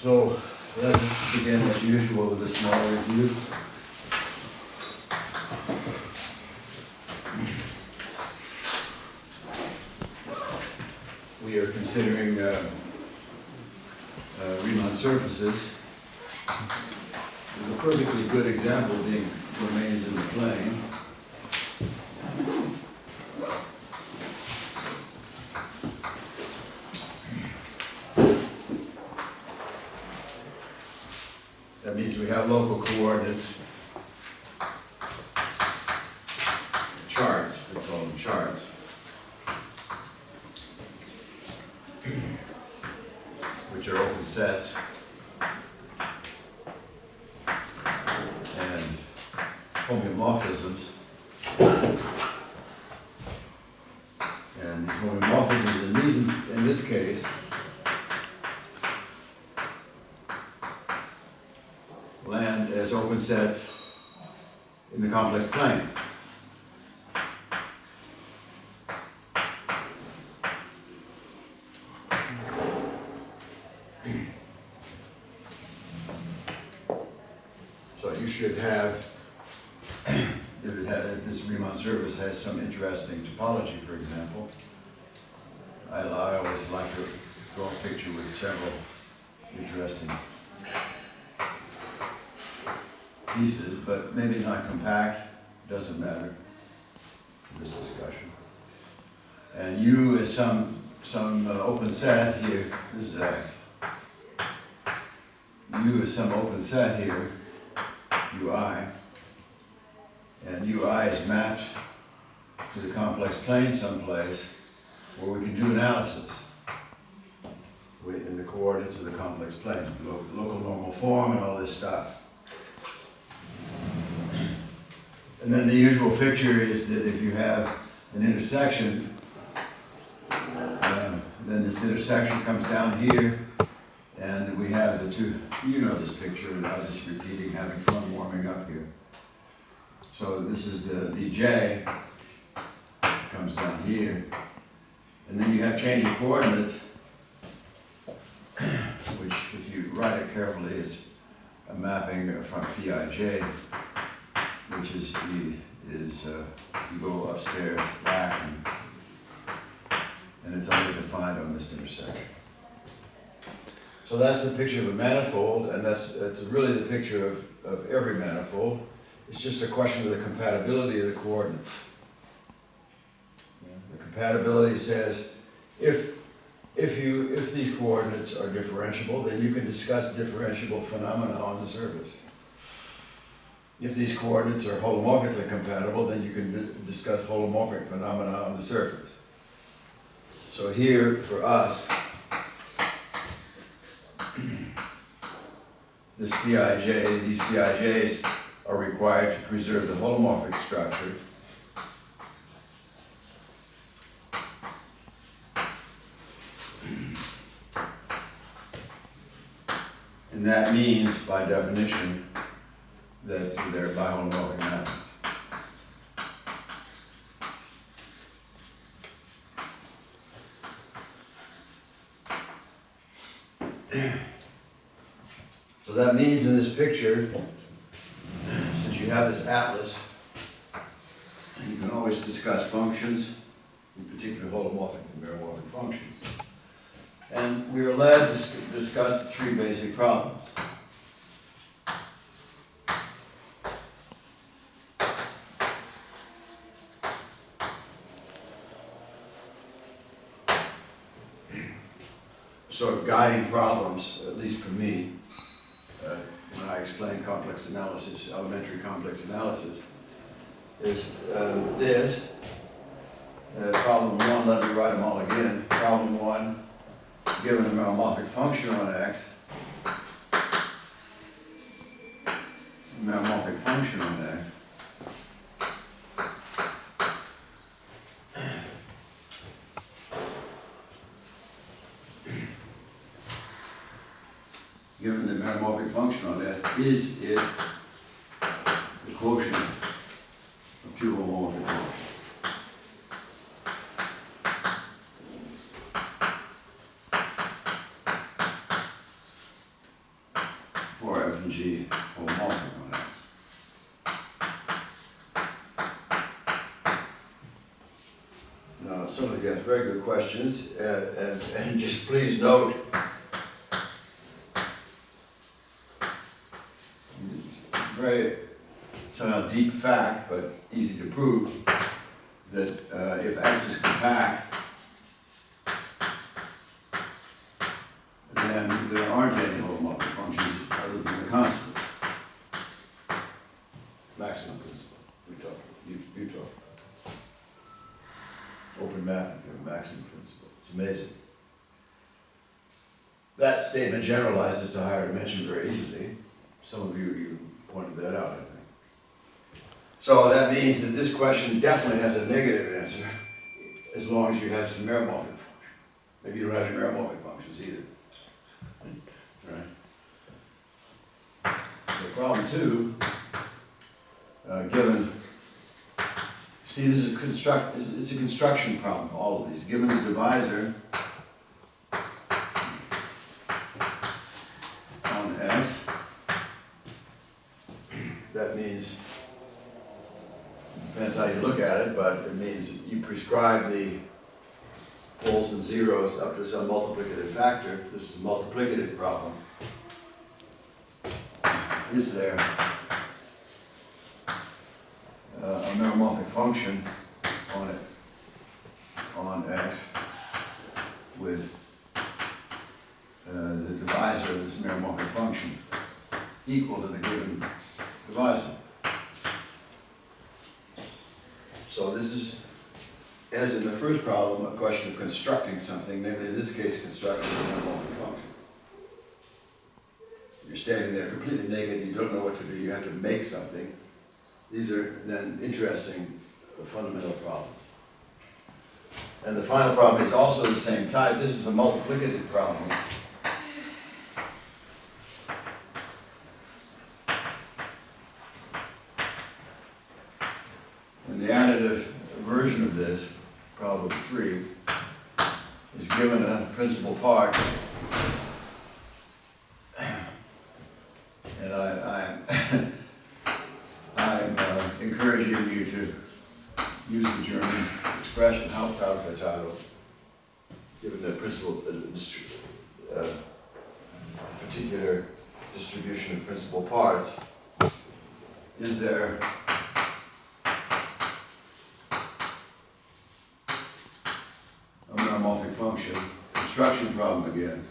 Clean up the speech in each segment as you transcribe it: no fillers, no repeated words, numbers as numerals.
So let us begin as usual with a small review. We are considering Riemann surfaces. There's a perfectly good example being domains in the plane. That means we have local coordinates, charts, we call them charts, which are open sets, and homeomorphisms. And these homeomorphisms in this case land as open sets in the complex plane. So you should have, if this Riemann surface has some interesting topology, for example, I always like to draw a picture with several interesting pieces, but maybe not compact, doesn't matter in this discussion. And U is some open set here, this is X. U is some open set here, UI, and UI is mapped to the complex plane someplace where we can do analysis in the coordinates of the complex plane, local normal form and all this stuff. And then the usual picture is that if you have an intersection, then this intersection comes down here, and we have the two, you know this picture, and I'm just repeating, having fun warming up here. So this is the Bj, comes down here, and then you have changing coordinates, which if you write it carefully, it's a mapping from Phi, which is you go upstairs back, and it's only defined on this intersection. So that's the picture of a manifold, and that's really the picture of every manifold. It's just a question of the compatibility of the coordinates. The compatibility says if these coordinates are differentiable, then you can discuss differentiable phenomena on the surface. If these coordinates are holomorphically compatible, then you can discuss holomorphic phenomena on the surface. So here, for us, this Pij, these Pij's are required to preserve the holomorphic structure. And that means, by definition, that they're biholomorphic mappings. So that means in this picture, since you have this atlas, you can always discuss functions, in particular holomorphic and meromorphic functions. And we are led to discuss three basic problems. Sort of guiding problems, at least for me, when I explain complex analysis, elementary complex analysis, is this. Problem one, let me write them all again. Problem one, given a meromorphic function on X, meromorphic function on X, given the meromorphic function on S, is it the quotient of two homomorphic functions? some of you have very good questions, and just please note, very somehow deep fact, but easy to prove, is that if X is compact, then there aren't any holomorphic functions other than the constants. Maximum principle. You talk. Open mapping theorem, maximum principle. It's amazing. That statement generalizes to higher dimension very easily. Some of you pointed that out, I think. So that means that this question definitely has a negative answer as long as you have some meromorphic function. Maybe you don't have any meromorphic functions either. Right? So problem 2, given, see, this is it's a construction problem, all of these. Given the divisor on X, that means, depends how you look at it, but it means you prescribe the poles and zeros up to some multiplicative factor. This is a multiplicative problem. Is there a meromorphic function on X with the divisor of this meromorphic function equal to the given divisor? So this is, as in the first problem, a question of constructing something, namely in this case constructing a meromorphic function. You're standing there completely naked, you don't know what to do, you have to make something. These are then interesting fundamental problems. And the final problem is also the same type. This is a multiplicative problem. And the additive version of this, problem 3, is given a principal part. And I'm encouraging you to use the German expression Hauptteilverteilung, given the principal, particular distribution of principal parts. Is there a meromorphic function, construction problem again,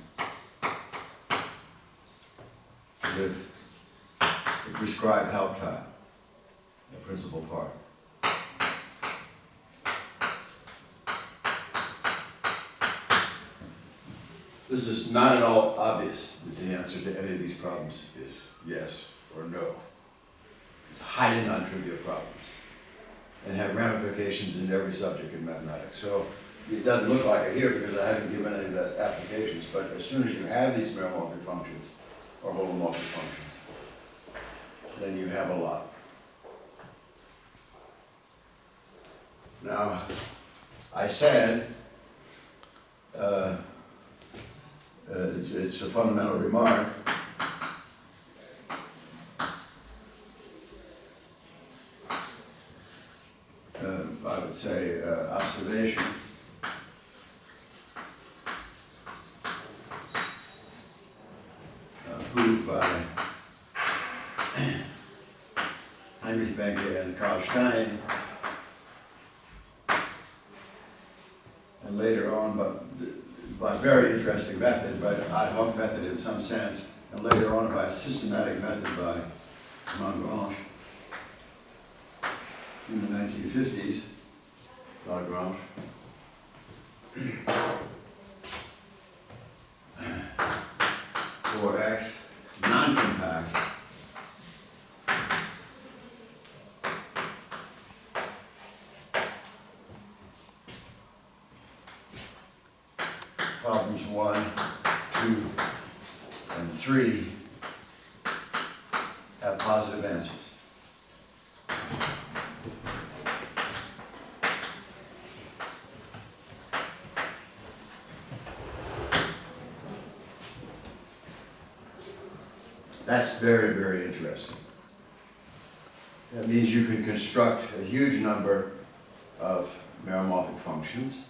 with the prescribed Hauptteil, the principal part? This is not at all obvious that the answer to any of these problems is yes or no. It's highly non-trivial problems and have ramifications in every subject in mathematics. So it doesn't look like it here because I haven't given any of the applications, but as soon as you have these meromorphic functions or holomorphic functions, then you have a lot. Now, I said it's a fundamental remark. I would say observation. Proved by Heinrich Benke and Karl Stein, and later on, by a very interesting method, by an ad hoc method in some sense, and later on by a systematic method by Lagrange in the 1950s. Lagrange. For X non-compact, problems 1, 2, and 3 have positive answers. That's very, very interesting. That means you can construct a huge number of meromorphic functions,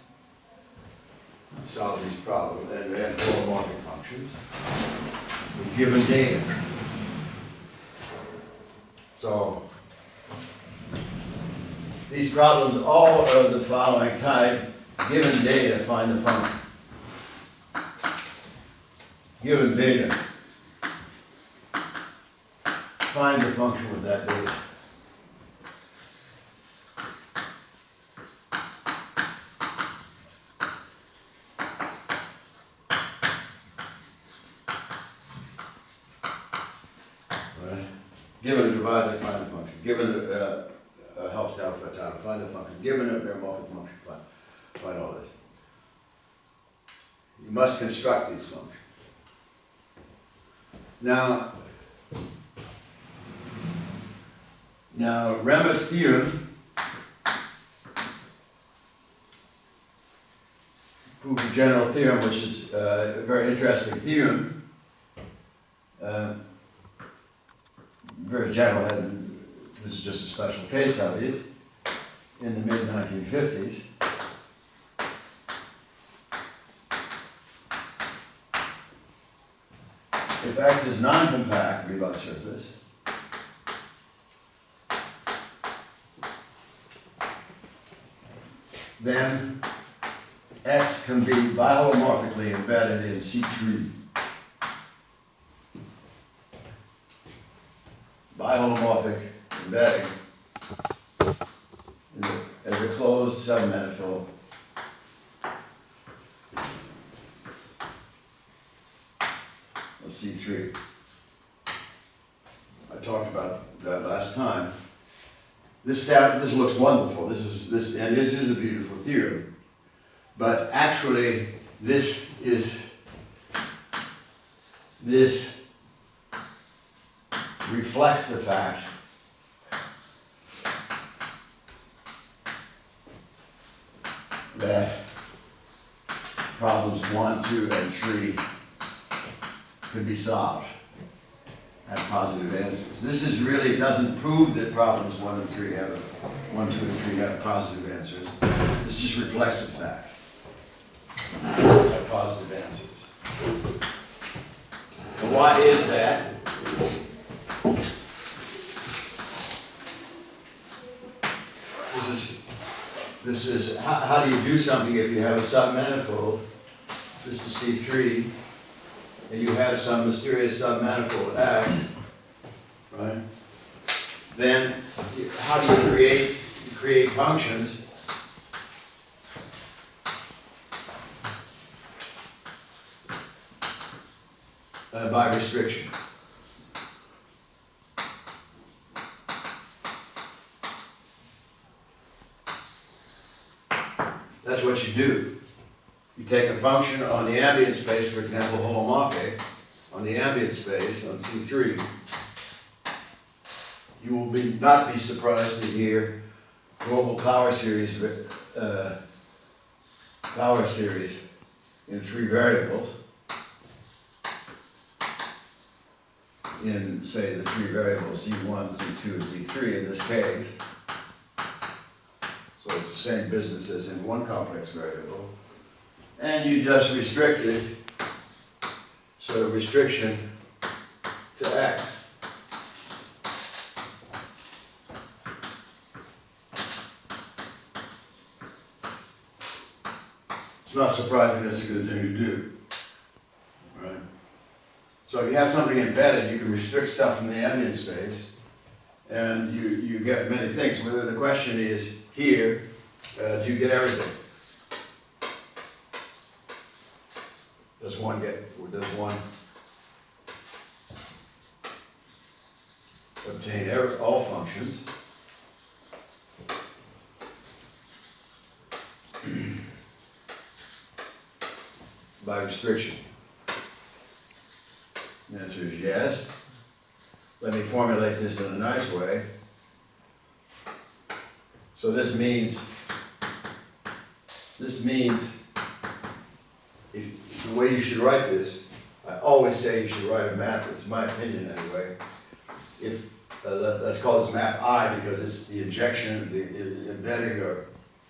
solve these problems, and holomorphic functions with given data. So these problems all of the following type: given data, find the function. Given data, find the function with that data. Right? Given a divisor, find the function. Given a help tau for a tau, find the function. Given a meromorphic function, find all this. You must construct these functions. Now Remmel's theorem proves a general theorem, which is a very interesting theorem. Very general, and this is just a special case of it, in the mid-1950s. If X is non-compact Reebok surface, then X can be biholomorphically embedded in C3. Biholomorphic embedding as a closed submanifold of C3. I talked about that last time. This looks wonderful. This is a beautiful theorem. But actually, this reflects the fact that problems 1, 2, and 3 could be solved at positive answers. This really doesn't prove that problems 1 and 3 have 1, 2, and 3 have positive answers. This just reflects the fact of positive answers. And why is that? This is how do you do something if you have a submanifold? This is C3, and you have some mysterious submanifold X, right? Then how do you create functions by restriction? That's what you do. You take a function on the ambient space, for example, holomorphic, on the ambient space, on C3. You will not be surprised to hear global power series in 3 variables. In, say, the 3 variables Z1, Z2, and Z3 in this case. So it's the same business as in one complex variable. And you just restrict it, so restriction to X. It's not surprising that's a good thing to do, right? So if you have something embedded, you can restrict stuff from the ambient space, and you get many things. Whether the question is here, do you get everything? Does one obtain all functions? By restriction? The answer is yes. Let me formulate this in a nice way. So this means if the way you should write this, I always say you should write a map. It's my opinion anyway. If let's call this map I because it's the injection, the embedding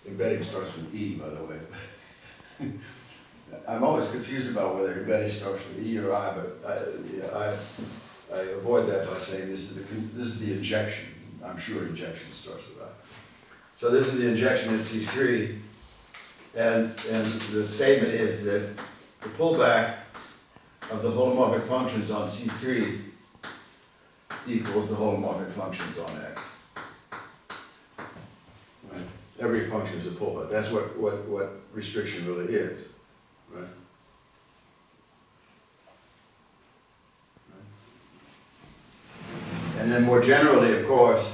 Embedding starts with E, by the way. I'm always confused about whether embedding starts with E or I, but I avoid that by saying this is the injection. I'm sure injection starts with I. So this is the injection at C3, and the statement is that the pullback of the holomorphic functions on C3 equals the holomorphic functions on X. Right? Every function is a pullback. That's what restriction really is. Right? And then more generally, of course,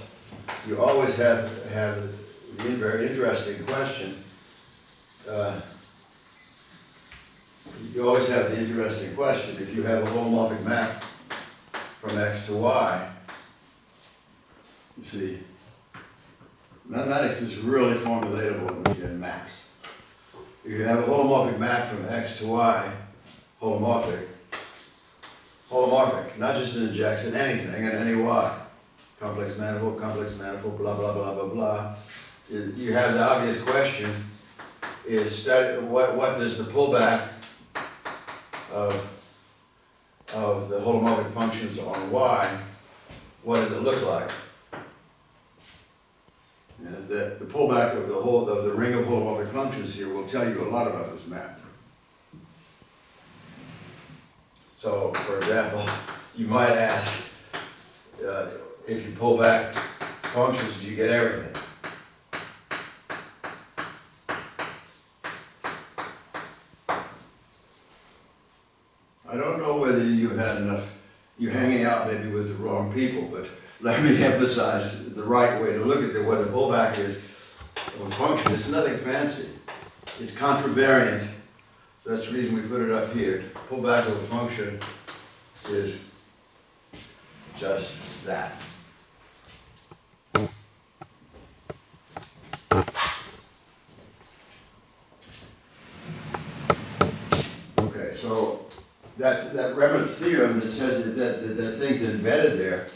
you always have the very interesting question. You always have the interesting question, if you have a holomorphic map from X to Y, you see, mathematics is really formulatable in maps. If you have a holomorphic map from X to Y, holomorphic, not just an injection, anything and any Y, complex manifold, blah, blah, blah, blah, blah. You have the obvious question, is what is the pullback of the holomorphic functions on Y, what does it look like? And the pullback of the ring of holomorphic functions here will tell you a lot about this map. So, for example, you might ask, if you pull back functions, do you get everything? I don't know whether you had enough, you're hanging out maybe with the wrong people, but let me emphasize the right way to look at what the pullback is of a function. It's nothing fancy. It's contravariant. So that's the reason we put it up here. Pullback of a function is just that. Okay, so that's that Remon's theorem that says that thing's embedded there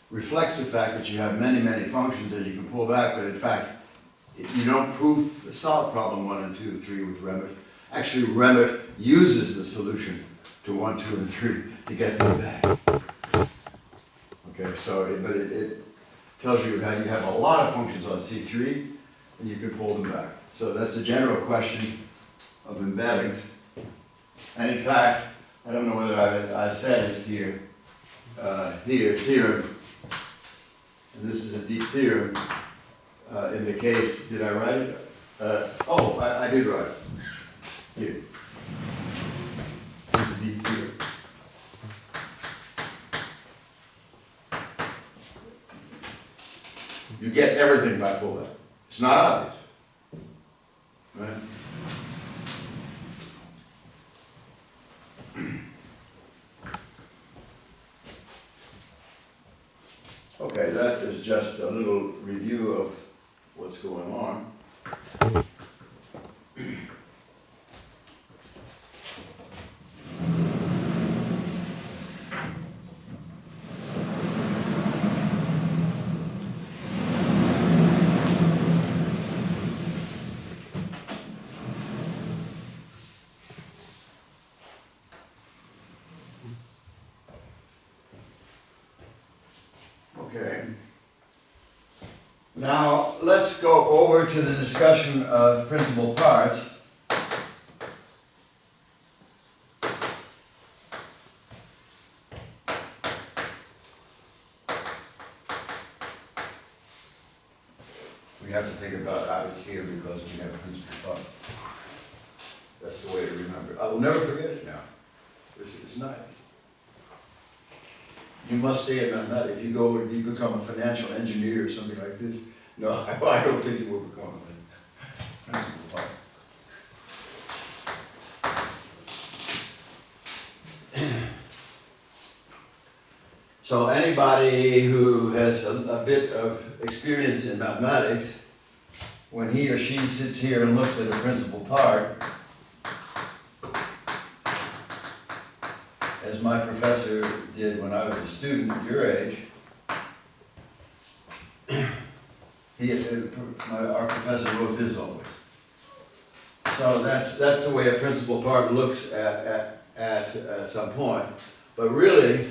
reflects the fact that you have many, many functions that you can pull back, but in fact, you don't prove solve problem 1 and 2 and 3 with Remit. Actually, Remit uses the solution to 1, 2, and 3 to get them back. Okay, so it tells you how you have a lot of functions on C3 and you can pull them back. So that's a general question of embeddings. And in fact, I don't know whether I've said it here, theorem, and this is a deep theorem. In the case, did I write it? I did write it. Here. Here's the deep theorem. You get everything by pullback. It's not obvious. Right? Okay, that is just a little review of what's going on. Okay. Now, let's go over to the discussion of principal parts. We have to think about out of here because we have a principal part. That's the way to remember. I will never forget it now. It's nice. You must stay in that. If you go and you become a financial engineer or something like this, no, I don't think you will become a principal part. So anybody who has a bit of experience in mathematics, when he or she sits here and looks at a principal part, as my professor did when I was a student at your age, our professor wrote this over. So that's the way a principal part looks at some point. But really,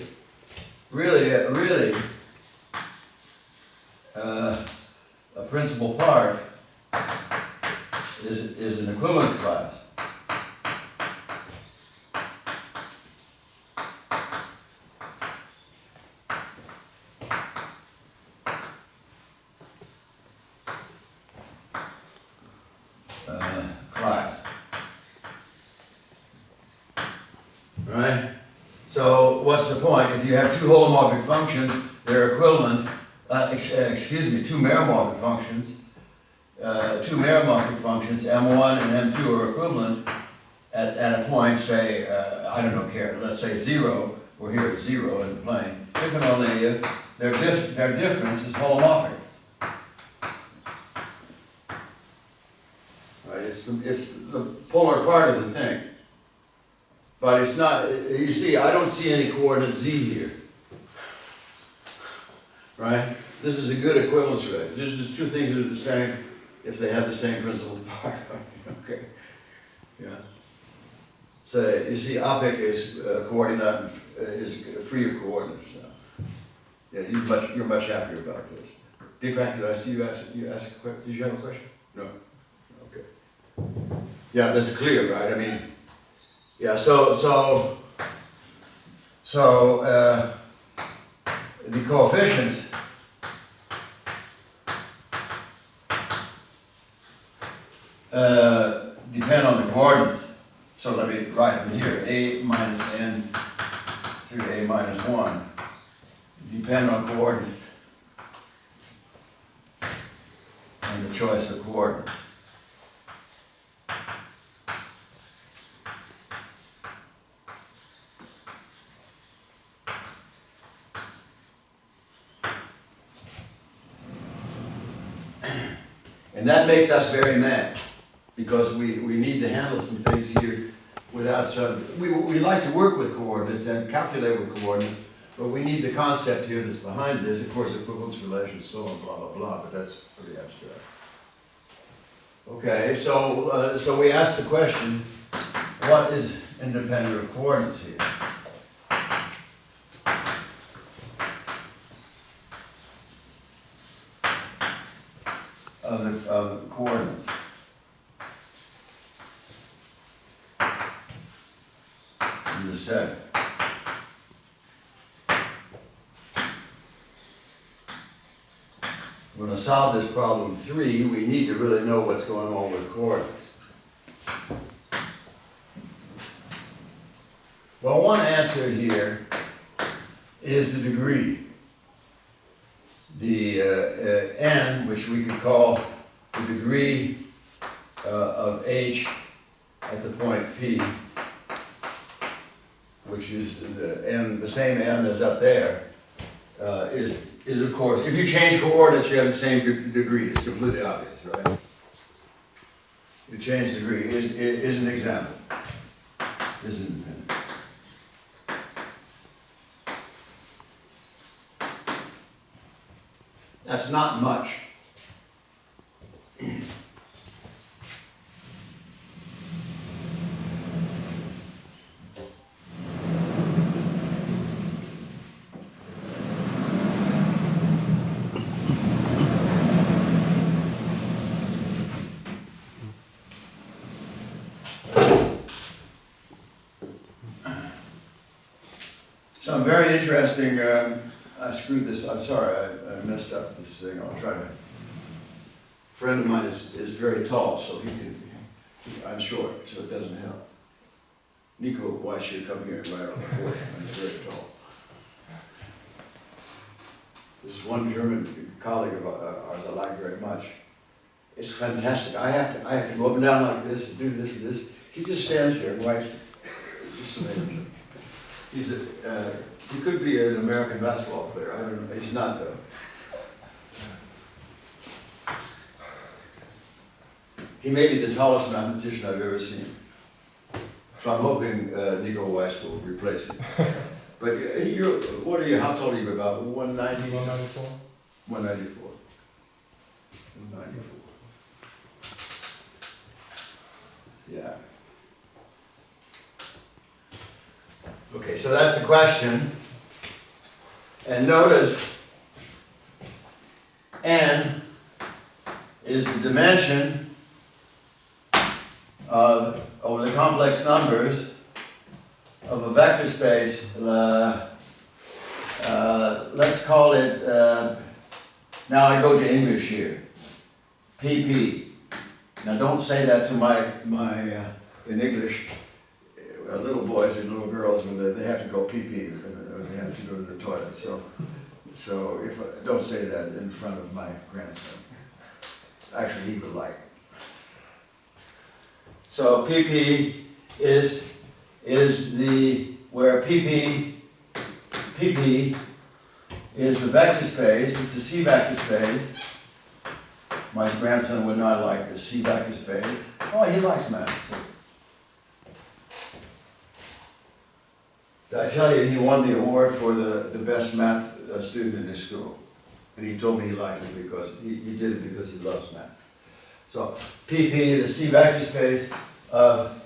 a principal part is an equivalence class. Right? So what's the point? If you have two holomorphic functions, they're equivalent, two meromorphic functions, M1 and M2 are equivalent at a point, say, I don't know, let's say 0, or here it's 0 in the plane, if and only if their difference is holomorphic. Right? It's the polar part of the thing. But it's not, you see, I don't see any coordinate z here. Right? This is a good equivalence relation. Just two things that are the same if they have the same principal part. Okay. Yeah. So you see, OPIC is coordinate is free of coordinates. So. Yeah, you're much happier about this. Deepak, did I see you ask a question? Did you have a question? No. Okay. Yeah, this is clear, right? I mean. Yeah, so the coefficients depend on the coordinates. So let me write them here. A minus n through a minus 1 depend on coordinates and the choice of coordinates. And that makes us very mad, because we need to handle some things here without some, we like to work with coordinates and calculate with coordinates, but we need the concept here that's behind this, of course, equivalence relations, so on, blah, blah, blah, but that's pretty abstract. Okay, so we ask the question, what is independent of coordinates here? Of the coordinates. In the set. We're going to solve this problem 3, we need to really know what's going on with coordinates. Well, one answer here is the degree. The n, which we could call the degree of h at the point P, which is the same n as up there, is of course, if you change coordinates, you have the same degree. It's completely obvious, right? You change degree is an example. Is independent. That's not much. Some very interesting, I screwed this, I'm sorry, I messed up this thing, I'll try to. A friend of mine is very tall, so I'm short, so it doesn't help. Nico, why should you come here and write on the board? I'm very tall. This is one German colleague of ours I like very much. It's fantastic. I have to go up and down like this and do this and this. He just stands there and writes. It's just amazing. He could be an American basketball player. I don't know. He's not though. He may be the tallest mathematician I've ever seen. So I'm hoping Nico Weiss will replace him. But what are you? How tall are you? About 190? 194. 194. Yeah. Okay, so that's the question. And notice n is the dimension over the complex numbers of a vector space. Let's call it, now I go to English here, PP. Now don't say that to my in English, little boys and little girls when they have to go pee-pee or they have to go to the toilet. So don't say that in front of my grandson. Actually, he would like it. So PP is where PP is the vector space. It's the C vector space. My grandson would not like the C vector space. Oh, he likes math. Did I tell you he won the award for the best math student in his school? And he told me he liked it because he did it because he loves math. So PP, the C vector space of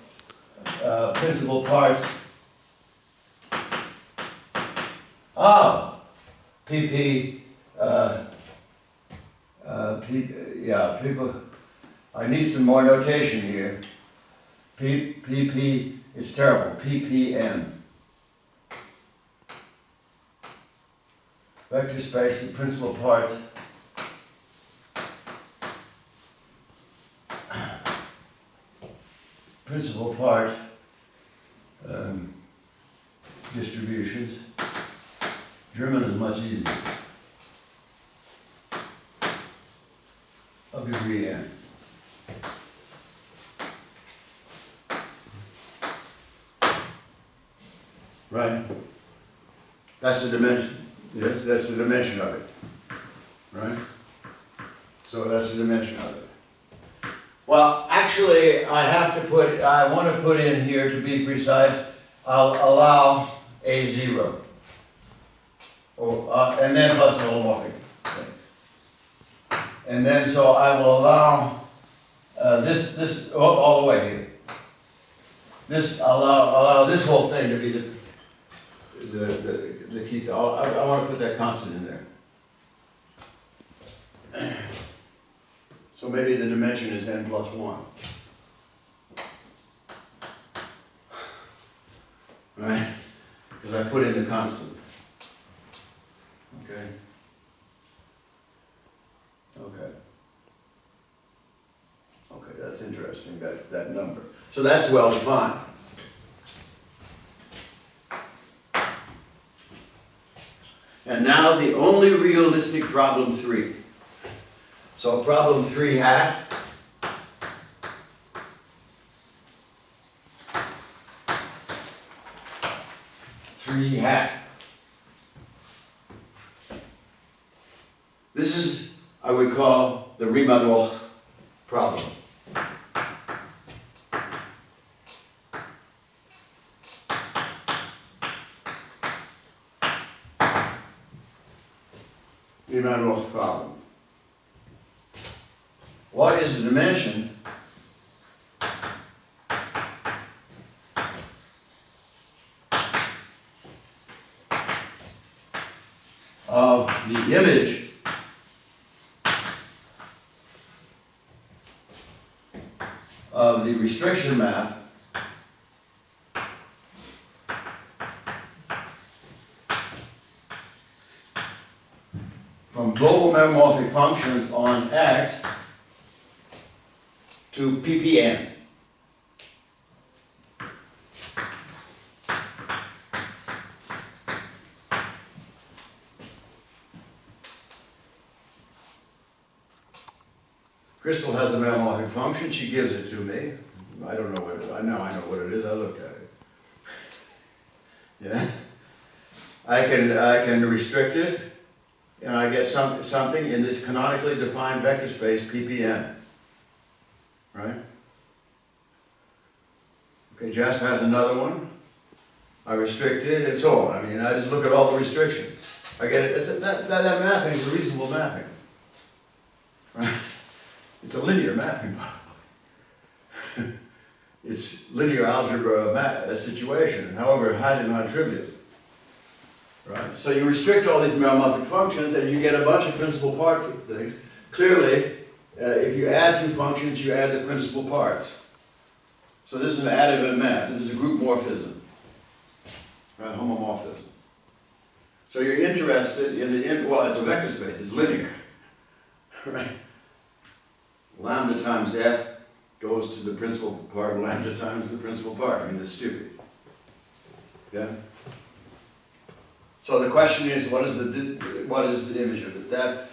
principal parts. PP, people, I need some more notation here. PP, it's terrible, PPM. Vector space of principal parts. Principal part distributions. German is much easier. Of degree n. Right? That's the dimension. Yes, that's the dimension of it. Right? So that's the dimension of it. Well, actually, I want to put in here, to be precise, I'll allow A0. And then plus a holomorphic. And then, so I will allow this all the way here. Allow this whole thing to be the key thing. I want to put that constant in there. So maybe the dimension is n plus 1. Right? Because I put in the constant. Okay. Okay, that's interesting, that number. So that's well defined. And now the only realistic problem 3. So problem 3 hat. This is, I would call, the Riemann-Roch problem. Riemann-Roch problem. What is the dimension of the image of the restriction map from global meromorphic functions on X to ppn? Crystal has a meromorphic function. She gives it to me. I don't know what it is. I know what it is. I looked at it. Yeah. I can restrict it, and I get something in this canonically defined vector space ppn. Right? Okay, Jasper has another one. I restrict it, and so on. I mean, I just look at all the restrictions. I get it. That mapping is a reasonable mapping. Right? It's a linear mapping, by the way. it's linear algebra situation, however highly non-trivial. Right? So you restrict all these meromorphic functions and you get a bunch of principal part things. Clearly, if you add two functions, you add the principal parts. So this is an additive map. This is a group morphism, right? Homomorphism. So you're interested in the, well, it's a vector space, it's linear, right? Lambda times f goes to the principal part, lambda times the principal part. I mean, it's stupid. Okay? So the question is, what is the image of it? That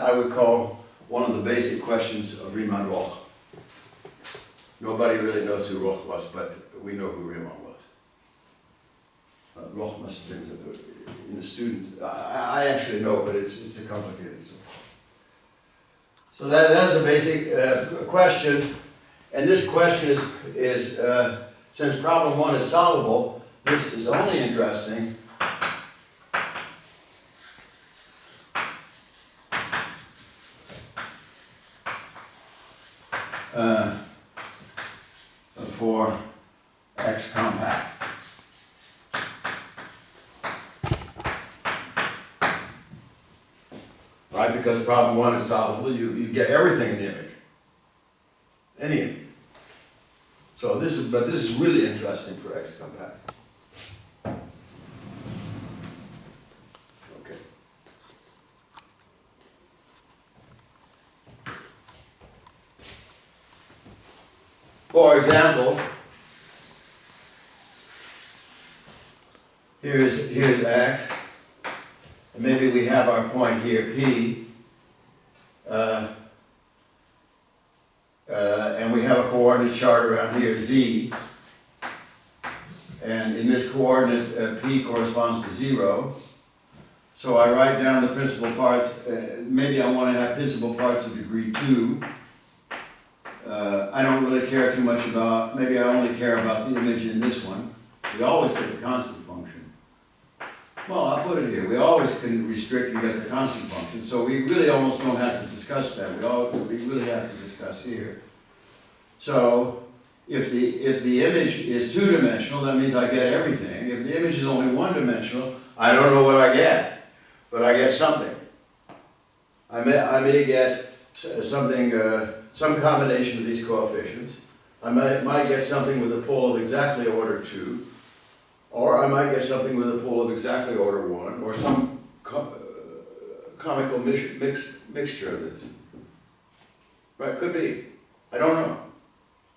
I would call one of the basic questions of Riemann Roch. Nobody really knows who Roch was, but we know who Riemann was. Roch must have been in the student. I actually know, but it's a complicated story. So that's a basic question, and this question is since problem 1 is solvable, this is only interesting for X compact. Right, because problem 1 is solvable, you get everything in the image. Any image. So this is really interesting for X compact. Okay. For example, here's X. And maybe we have our point here, P, and we have a coordinate chart around here, Z, and in this coordinate, P corresponds to 0. So I write down the principal parts. Maybe I want to have principal parts of degree 2. I don't really care too much about, maybe I only care about the image in this one. We always get the constant function. Well, I'll put it here. We always can restrict and get the constant function, so we really almost don't have to discuss that. We really have to discuss here. So, if the image is 2-dimensional, that means I get everything. If the image is only 1-dimensional, I don't know what I get, but I get something. I may get something, some combination of these coefficients. I might get something with a pole of exactly order 2. Or I might get something with a pole of exactly order 1, or some comical mixture of this. Right, could be. I don't know.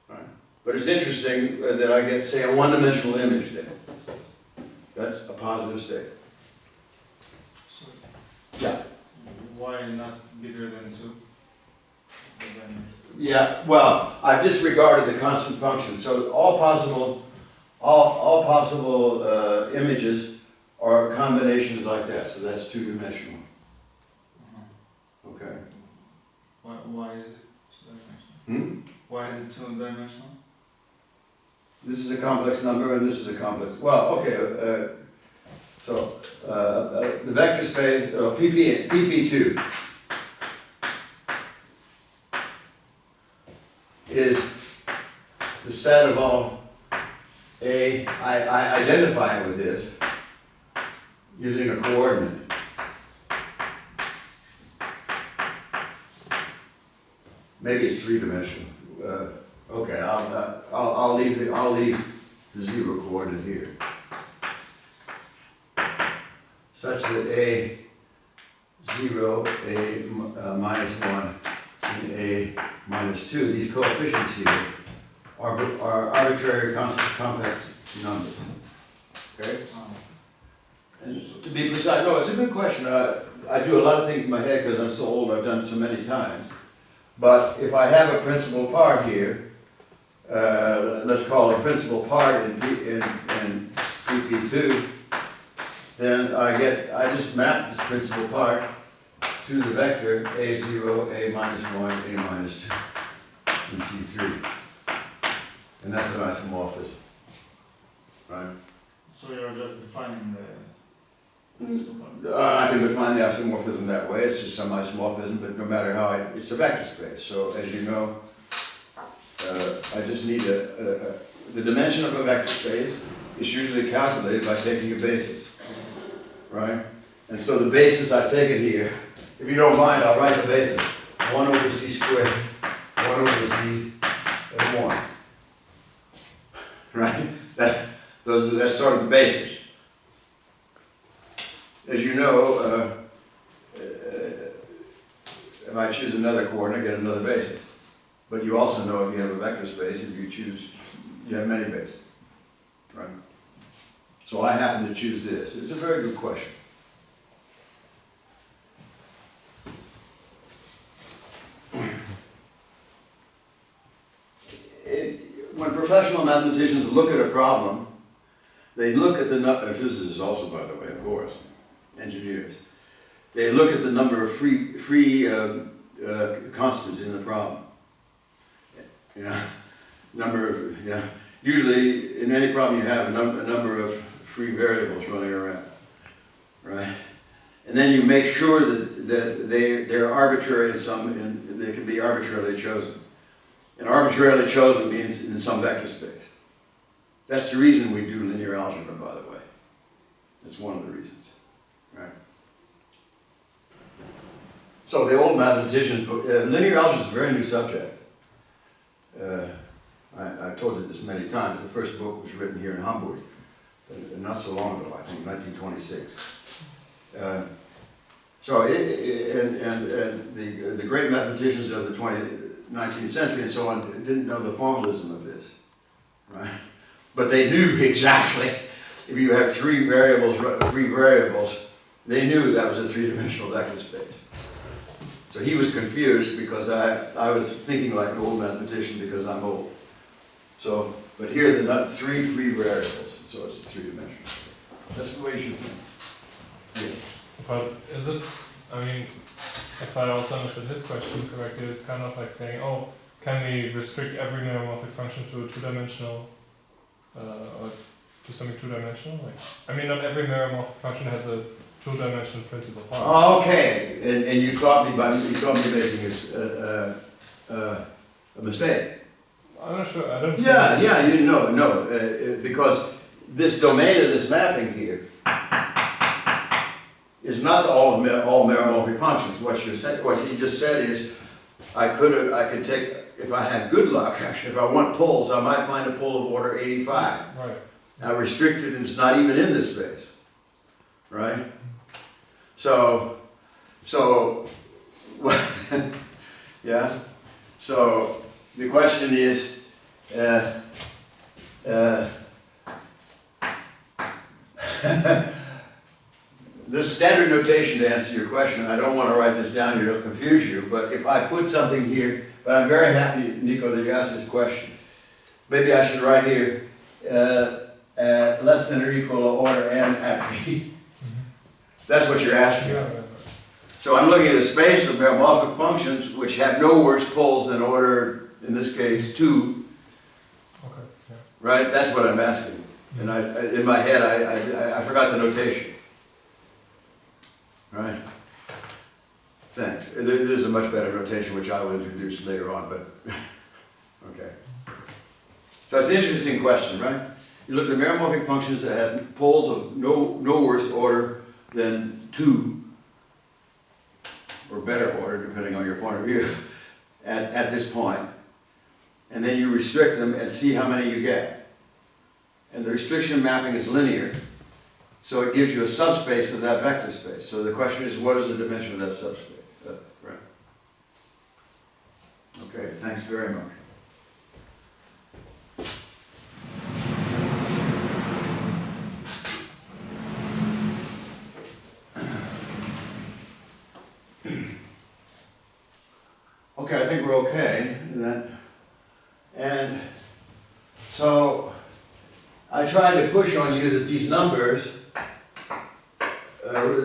Right. But it's interesting that I get, say, a 1-dimensional image there. That's a positive state. So Yeah. why not bigger than 2? Yeah, well, I've disregarded the constant function, so all possible images are combinations like that, so that's 2-dimensional. Okay. Why is it 2-dimensional? Why is it 2-dimensional? This is a complex number and this is a complex, well, okay, so the vector space, PP2 is the set of all I identify it with this using a coordinate. Maybe it's 3-dimensional. Okay, I'll leave the 0 coordinate here, such that A0, A minus 1, and A minus 2. These coefficients here are arbitrary constant compact numbers. Okay? And to be precise, no, it's a good question. I do a lot of things in my head because I'm so old, I've done so many times. But if I have a principal part here, let's call it a principal part in PP2, then I just map this principal part to the vector A0, A minus 1, A minus 2, and C3. And that's an isomorphism, right? So you're just defining the principal part? I can define the isomorphism that way. It's just some isomorphism, but no matter how it's a vector space. So as you know, I just need the dimension of a vector space is usually calculated by taking a basis, right? And so the basis I've taken here, if you don't mind, I'll write the basis. 1 over c squared, 1 over c and 1. Right? That's sort of the basis. As you know, if I choose another coordinate, I get another basis. But you also know if you have a vector space, if you choose, you have many bases. Right? So I happen to choose this. It's a very good question. When professional mathematicians look at a problem, they look at the number, physicists also, by the way, of course, engineers. They look at the number of free constants in the problem. Usually, in any problem you have a number of free variables running around, right? And then you make sure that they're arbitrary and they can be arbitrarily chosen. And arbitrarily chosen means in some vector space. That's the reason we do linear algebra, by the way. That's one of the reasons, right? So the old mathematicians, linear algebra is a very new subject. I've told you this many times. The first book was written here in Hamburg, not so long ago, I think, 1926. The great mathematicians of the 19th century and so on didn't know the formalism of this, right? But they knew exactly, if you have free variables, they knew that was a three-dimensional vector space. So he was confused because I was thinking like an old mathematician because I'm old. So, but here are the three free variables, so it's a three-dimensional. That's the way you should think. Yeah. But is it, I mean, if I also understood his question correctly, it's kind of like saying, oh, can we restrict every meromorphic function to a two-dimensional, or to something two-dimensional? Like, I mean, not every meromorphic function has a two-dimensional principal part. Okay, and you caught me making a mistake. I'm not sure, I don't because this domain of this mapping here is not all meromorphic functions. What you just said is, I could take, if I had good luck, actually, if I want poles, I might find a pole of order 85. Right. Now restricted, and it's not even in this space, right? So, yeah. So the question is, there's standard notation to answer your question. I don't want to write this down here, it'll confuse you, but if I put something here, but I'm very happy, Nico, that you asked this question. Maybe I should write here, less than or equal to order n at p. That's what you're asking. Yeah, right. So I'm looking at a space of meromorphic functions which have no worse poles than order, in this case, 2. Okay, yeah. Right? That's what I'm asking. And in my head, I forgot the notation. Right? Thanks. There's a much better notation which I will introduce later on, but okay. So it's an interesting question, right? You look at meromorphic functions that have poles of no worse order than 2, or better order, depending on your point of view, at this point. And then you restrict them and see how many you get. And the restriction mapping is linear, so it gives you a subspace of that vector space. So the question is, what is the dimension of that subspace? Right. Okay, thanks very much. Okay, I think we're okay. And so I tried to push on you that these numbers,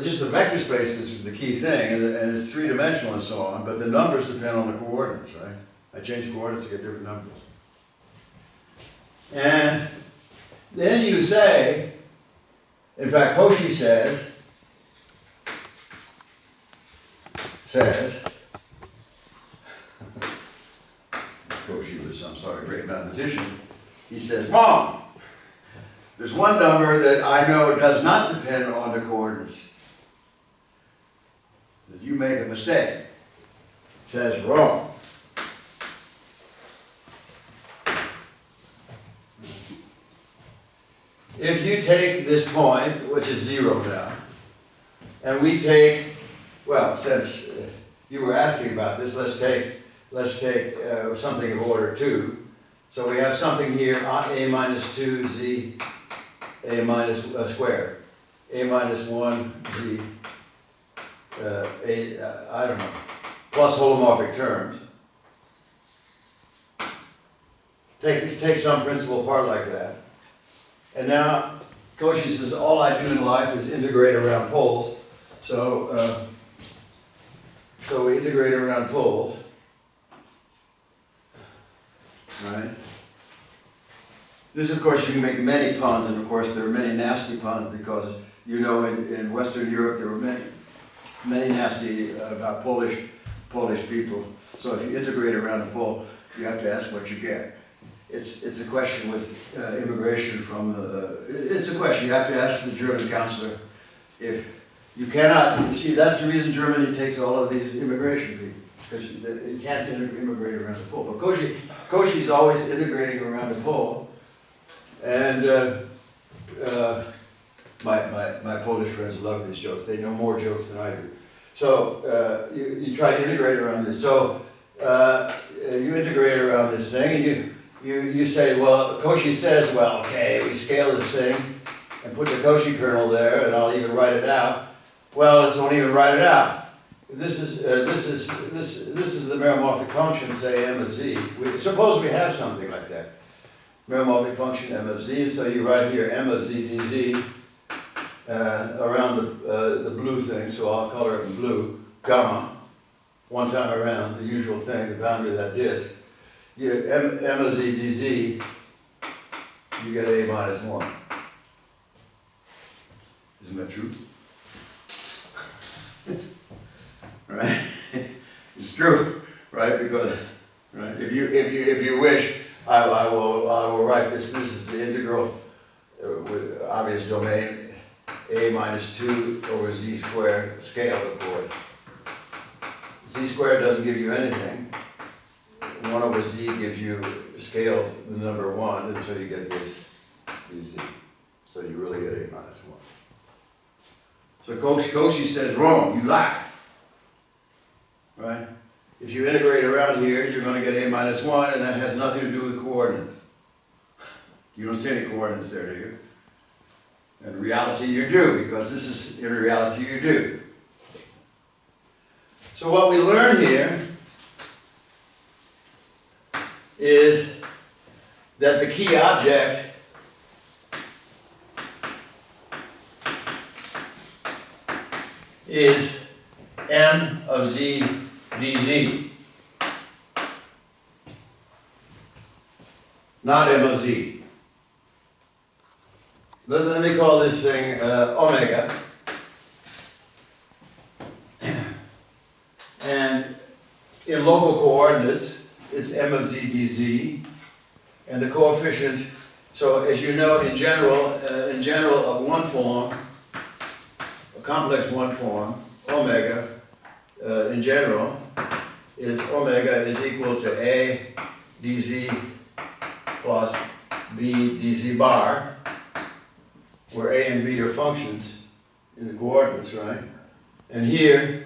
just the vector space is the key thing, and it's three-dimensional and so on, but the numbers depend on the coordinates, right? I change coordinates to get different numbers. And then you say, in fact, Cauchy says, Cauchy was, I'm sorry, a great mathematician, he says, wrong! There's one number that I know does not depend on the coordinates. That you make a mistake. It says wrong. If you take this point, which is 0 now, and we take, well, since you were asking about this, let's take something of order 2. So we have something here, a minus 2z, a minus squared, a minus 1z, I don't know, plus holomorphic terms. Take some principal part like that. And now, Cauchy says, all I do in life is integrate around poles. So we integrate around poles, right? This, of course, you can make many puns, and of course there are many nasty puns because, you know, in Western Europe there were many nasty about Polish people. So if you integrate around a pole, you have to ask what you get. It's a question with immigration from, it's a question you have to ask the German counselor. If you cannot, you see, that's the reason Germany takes all of these immigration people, because you can't immigrate around the pole. But Cauchy's always integrating around the pole, and my Polish friends love these jokes. They know more jokes than I do. So you try to integrate around this. So you integrate around this thing, and you say, well, Cauchy says, well, okay, we scale this thing and put the Cauchy kernel there, and I'll even write it out. Well, let's not even write it out. This is the meromorphic function, say m of z. Suppose we have something like that. Meromorphic function m of z. So you write here m of z dz around the blue thing. So I'll color it in blue. Gamma. One time around the usual thing, the boundary of that disk. You m of z dz. You get a minus 1. Isn't that true? Right? It's true, right? Because, right? If you wish, I will write this. This is the integral with obvious domain a minus 2 over z squared scaled, of course. Z squared doesn't give you anything. 1 over z gives you scaled the number 1, and so you get this dz. So you really get a minus 1. So Cauchy says, wrong, you lie. Right? If you integrate around here, you're going to get a minus 1, and that has nothing to do with coordinates. You don't see any coordinates there, do you? In reality, you do, because this is, in reality, you do. So what we learn here is that the key object is m of z dz, not m of z. Let me call this thing omega. And in local coordinates, it's m of z dz, and the coefficient, so as you know, in general, of one form, a complex one form, omega, in general, is omega is equal to a dz plus b dz bar, where a and b are functions in the coordinates, right? And here,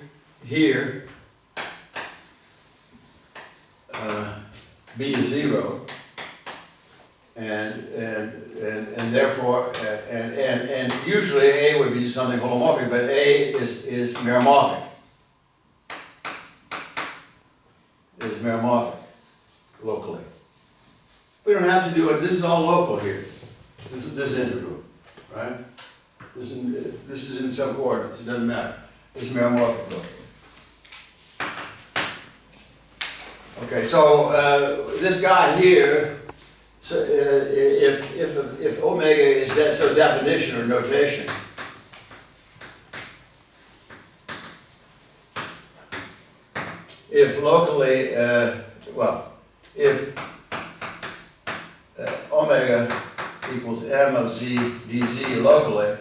b is 0, and therefore, and usually a would be something holomorphic, but a is meromorphic. Is meromorphic locally. We don't have to do it. This is all local here. This is integral, right? This is in some coordinates. It doesn't matter. It's meromorphic locally. Okay, so this guy here, so if omega is that so definition or notation, if locally, if omega equals m of z dz locally,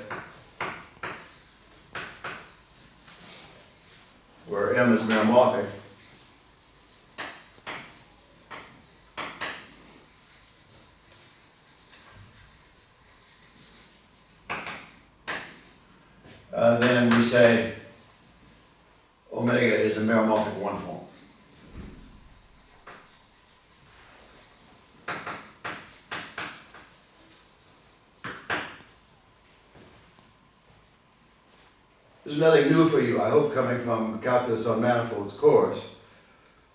where m is meromorphic, then we say omega is a meromorphic one form. There's nothing new for you, I hope, coming from Calculus on Manifolds course.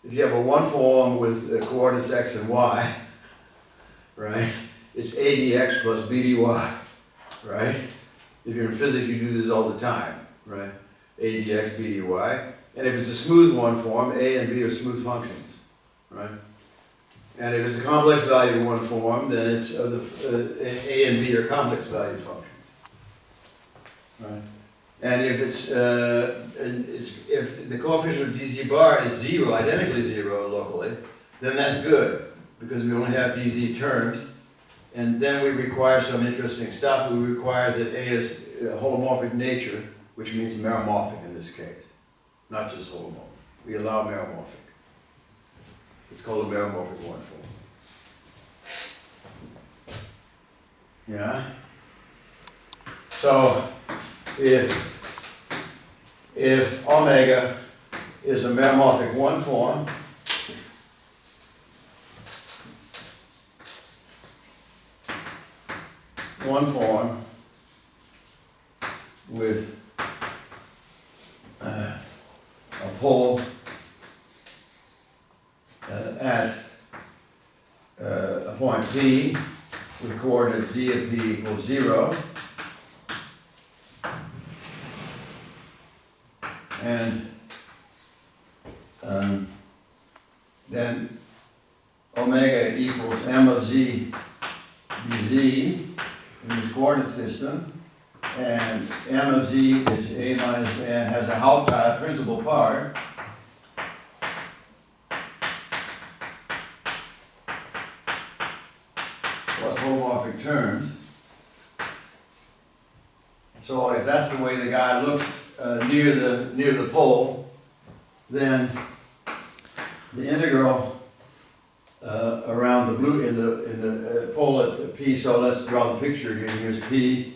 If you have a one form with coordinates x and y, right, it's a dx plus b dy, right? If you're in physics, you do this all the time, right? A dx, b dy. And if it's a smooth one form, a and b are smooth functions, right? And if it's a complex value one form, then it's a and b are complex value functions, right? And if if the coefficient of dz bar is zero, identically zero locally, then that's good, because we only have dz terms. And then we require some interesting stuff. We require that A is holomorphic nature, which means meromorphic in this case, not just holomorphic. We allow meromorphic. It's called a meromorphic one form. Yeah? So, if omega is a meromorphic one form, with a pole at a point P with coordinates z of P equals 0, and then omega equals m of z dz in this coordinate system, and m of z is a minus n, has a Haupt principal part, plus holomorphic terms. So if that's the way the guy looks near the pole, then the integral around the blue in the pole at P. So let's draw the picture again. Here's P,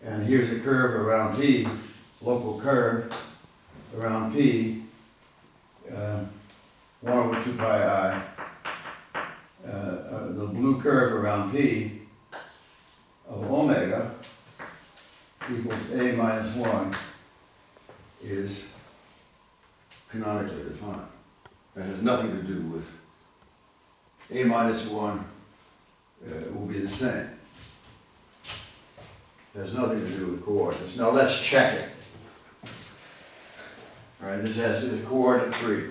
and here's a curve around P, local curve around P, 1 over 2 pi I. The blue curve around P of omega equals a minus 1 is canonically defined. That has nothing to do with a minus 1 will be the same. It has nothing to do with coordinates. Now let's check it. All right, this is coordinate free.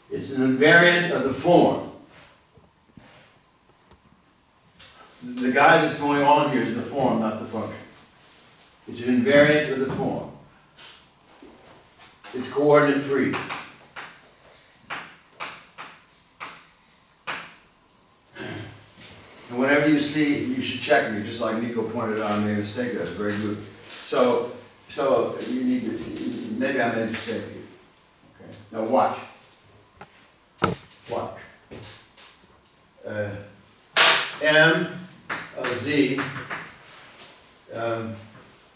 It's an invariant of the form. The guy that's going on here is the form, not the function. It's an invariant of the form. It's coordinate free. And whenever you see, you should check me, just like Nico pointed out, I made a mistake. That's very good. So you need to, maybe I made a mistake here. Okay. Now watch. Watch. M of z.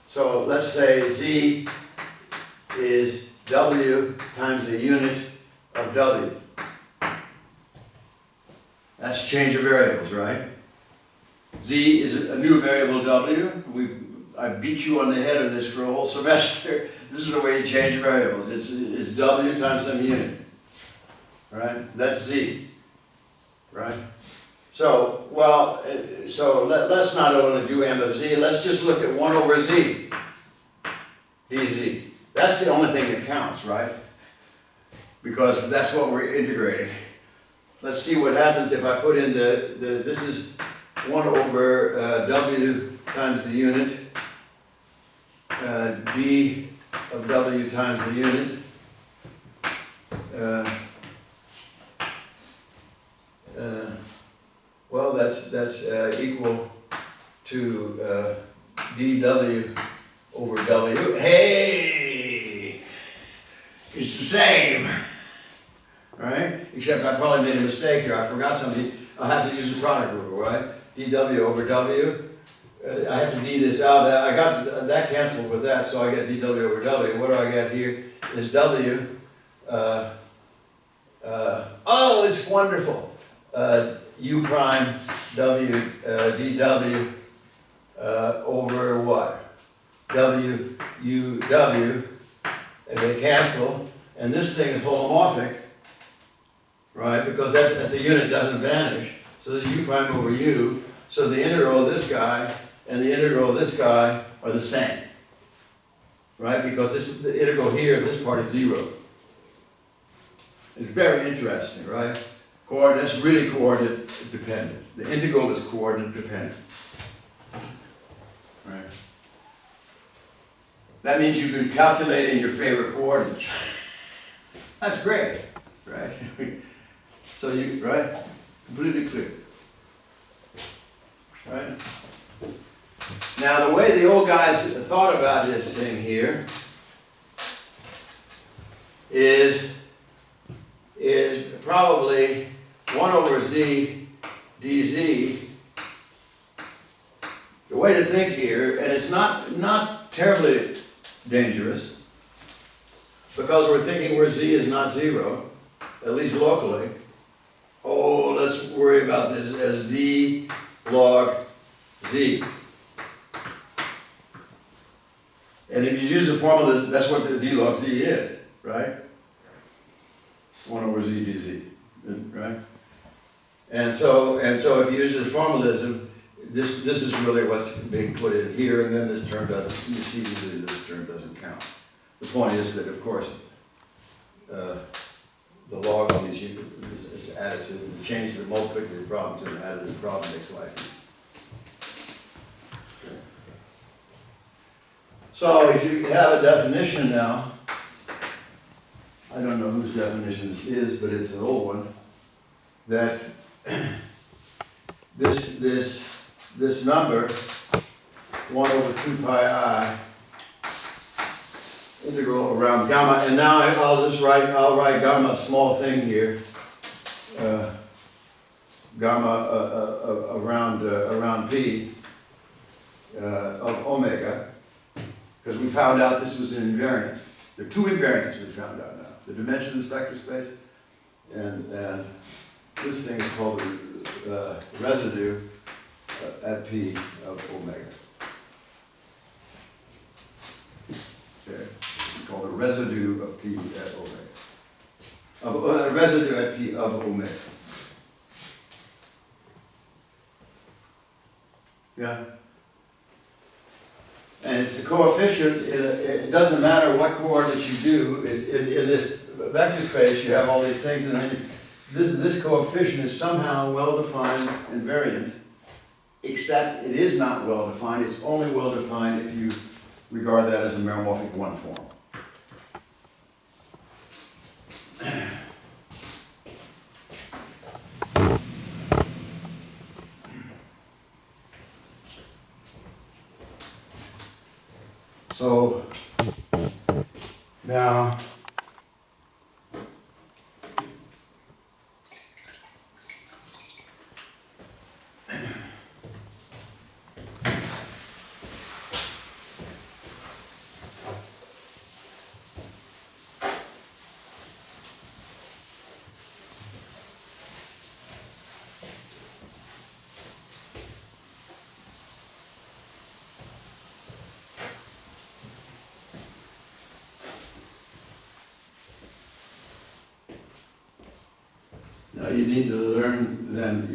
So let's say z is w times the unit of w. That's change of variables, right? Z is a new variable w. I beat you on the head of this for a whole semester. This is the way you change variables. It's w times some unit. Right? That's z. Right? So, well, let's not only do m of z, let's just look at 1 over z dz. That's the only thing that counts, right? Because that's what we're integrating. Let's see what happens if I put in this is 1 over w times the unit, d of w times the unit, well, that's equal to dW over W. Hey! It's the same, right? Except I probably made a mistake here. I forgot something. I'll have to use the product rule, right? dW over W. I have to d this out. I got that canceled with that, so I get dW over W. What do I get here? Is W. Oh, it's wonderful. U prime W dW over what? W U W, and they cancel, and this thing is holomorphic, right? Because that's a unit doesn't vanish. So this is U prime over U. So the integral of this guy and the integral of this guy are the same, right? Because this the integral here, this part is 0. It's very interesting, right? That's really coordinate dependent. The integral is coordinate dependent. Right. That means you can calculate in your favorite coordinates. That's great, right? So right? Completely clear. Right? Now the way the old guys thought about this thing here is probably 1 over z dz. The way to think here, and it's not terribly dangerous, because we're thinking where z is not 0, at least locally. Oh, let's worry about this as d log z. And if you use the formula, that's what the d log z is, right? 1 over z dz, right? And so if you use the formalism, this is really what's being put in here, and then this term doesn't, you see easily this term doesn't count. The point is that, of course, the log on these units is additive, and change the multiplicative problem to an additive problem makes life easy. Okay. So if you have a definition now, I don't know whose definition this is, but it's an old one, that this number, 1 over 2 pi I, integral around gamma, and now I'll write gamma, a small thing here, gamma around p of omega, because we found out this was an invariant. There are 2 invariants we found out now: the dimension of this vector space, and this thing is called the residue at p of omega. Okay, it's called the residue of p at omega. Residue at p of omega. Yeah. And it's the coefficient. It doesn't matter what coordinates you do. In this vector space, you have all these things, and then this coefficient is somehow well-defined invariant, except it is not well-defined. It's only well-defined if you regard that as a meromorphic 1 form. So now you need to learn then,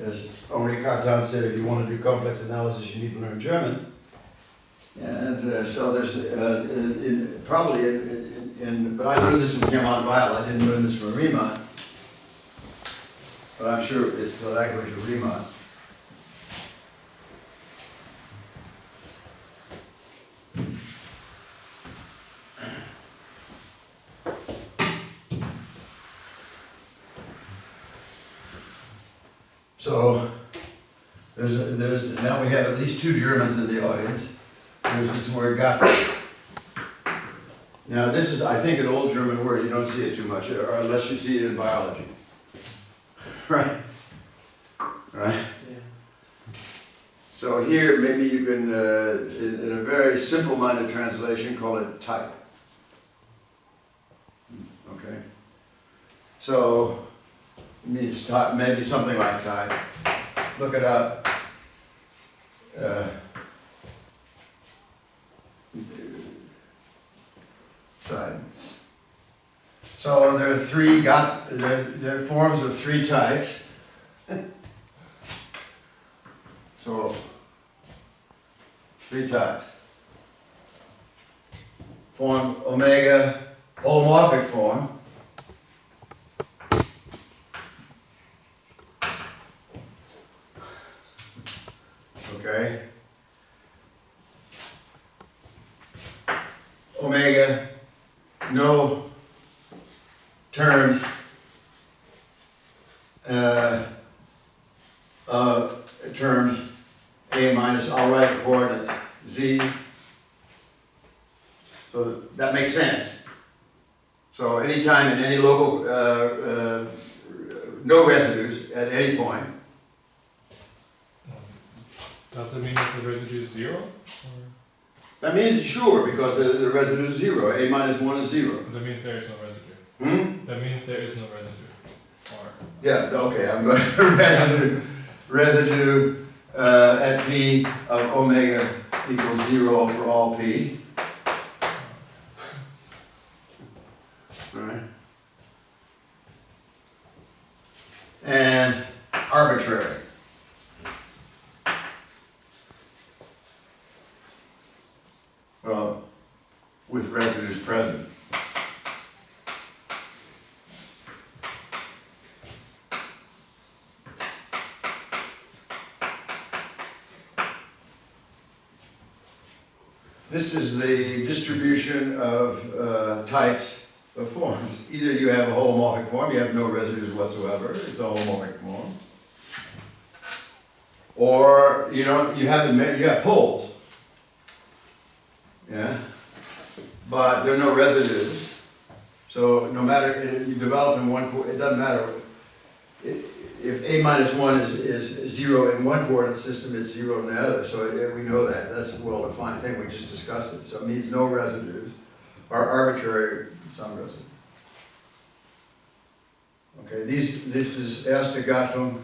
as Henri Cartan said, if you want to do complex analysis, you need to learn German. And so there's but I learned this from Hermann Weil. I didn't learn this from Riemann, but I'm sure it's the language of Riemann. So now we have at least two Germans in the audience. There's this word Gattung. Now this is, I think, an old German word, you don't see it too much, or unless you see it in biology. Right? Right? Yeah. So here, maybe you can, in a very simple-minded translation, call it type. Okay? So, it means type, maybe something like type. Look it up. Type. So there are there are forms of three types. So, three types. Form omega, holomorphic form. Okay. Omega, no terms terms a minus, I'll write coordinates z, so that makes sense. So anytime in any local, no residues at any point. Does it mean that the residue is 0? Or That means sure, because the residue is 0, a minus 1 is 0. that means there is no residue. Hmm? That means there is no residue. Or Yeah, okay, I'm going to residue at p of omega equals 0 for all p. Right? And arbitrary. Well, with residues present. This is the distribution of types of forms. Either you have a holomorphic form, you have no residues whatsoever, it's a holomorphic form. Or you have poles. Yeah? But there are no residues. So no matter, you develop in one, it doesn't matter. If a minus 1 is 0 in one coordinate system, it's 0 in the other. So we know that. That's a well-defined thing. We just discussed it. So it means no residues, or arbitrary some residue. Okay, this is erste Gattung.